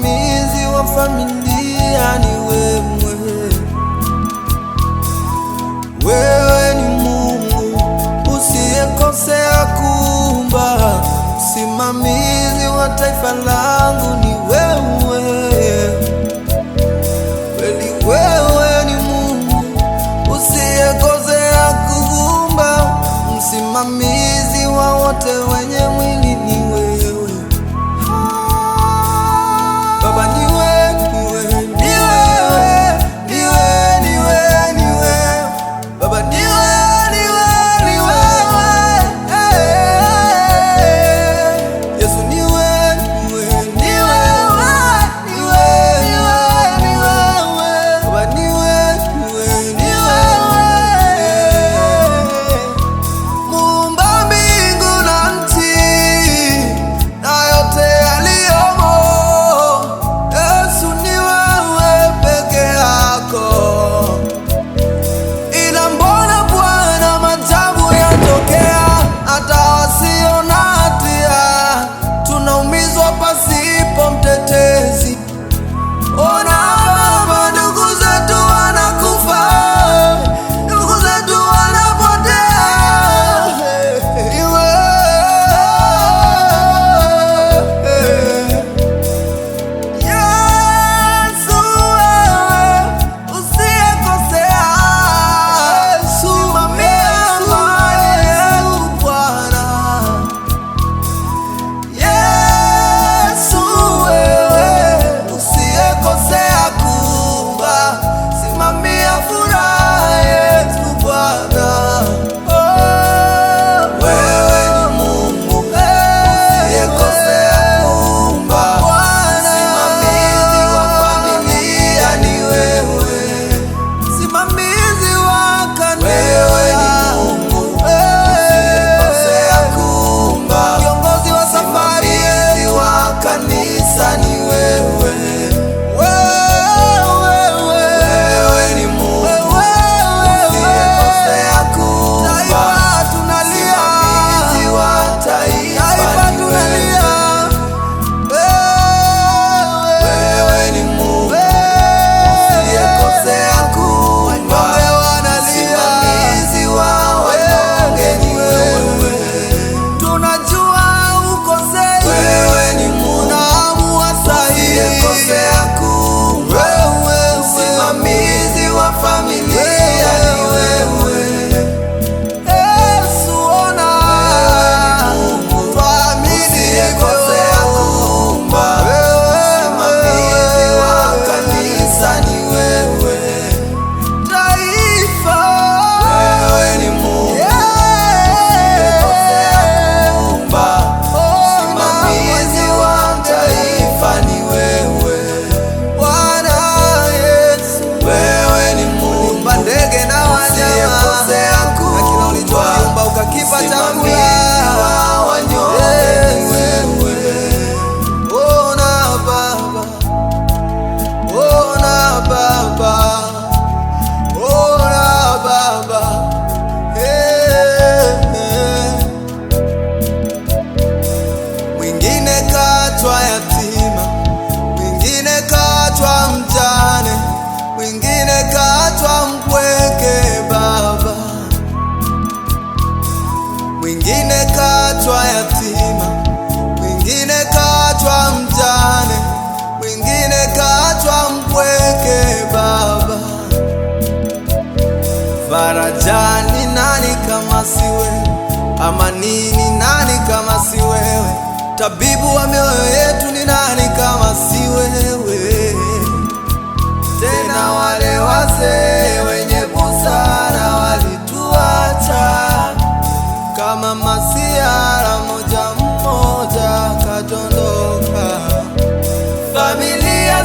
msimamizi wa familia ni wewe. Wewe ni Mungu usiyekosea kuumba, msimamizi wa taifa langu ni wewe. Kweli wewe ni Mungu usiyekosea kuumba, msimamizi wa wote wenye mwili ni wewe. Baba ni wewe, ni wewe, ni wewe, ni wewe, ni wewe. Baba ni wewe, ni wewe, ni wewe. Yesu ni wewe, ni wewe, ni wewe, ni wewe, ni wewe, ni wewe. Baba ni wewe, ni wewe, ni wewe. Muumba mbingu na nchi na yote yaliyomo, Yesu ni wewe peke yako. Ila mbona Bwana maajabu yatokea, hata wasio na hatia tunaumizwa pasipo mtetezi. Ona Baba, ndugu zetu wanakufa, ndugu zetu wanapotea. Ni wewe Yesu, wewe usiyekosea. Simamia amani yetu Bwana. Yesu, wewe usiyekosea kuumba, simamia furaha yetu Bwana. Wewe ni Mungu usiyekosea kuumba, msimamizi wa familia ni wewe, msimamizi wa kanisa. Wewe ni Mungu usiyekosea kuumba, kiongozi wa safari wa kanisa ni wewe. Wewe ni Mungu usiyekosea kuumba, msimamizi wa taifa ni wewe. Wewe ni Mungu usiyekosea kuumba, msimamizi wa wanyonge ni wewe. Tunajua ukosei, wewe ni Mungu unaamua sahihi, usiyekosea kuumba, msimamizi wa familia ni wewe. Yesu, ona tuamini, usiyekosea kuumba, msimamizi wa kanisa ni wewe. Taifa, wewe ni Mungu usiyekosea kuumba, msimamizi wa taifa ni wewe. Bwana Yesu, wewe ni Mungu uliumba ndege na wanyama, na kila ulichokiumba ukakipa chakula. Ona Baba, ona Baba, ona Baba. Mwingine katwa yatima, mwingine katwa mjane, mwingine katwa mpweke Baba. Mwingine katwa yatima, mwingine katwa mjane, mwingine katwa mpweke Baba. Faraja ni nani kama si wewe? Amani ni nani kama si wewe? Tabibu wa mioyo yetu ni nani kama si wewe? Tena wale wazee wenye busara walituacha kama masiara, moja mmoja kadondoka. Familia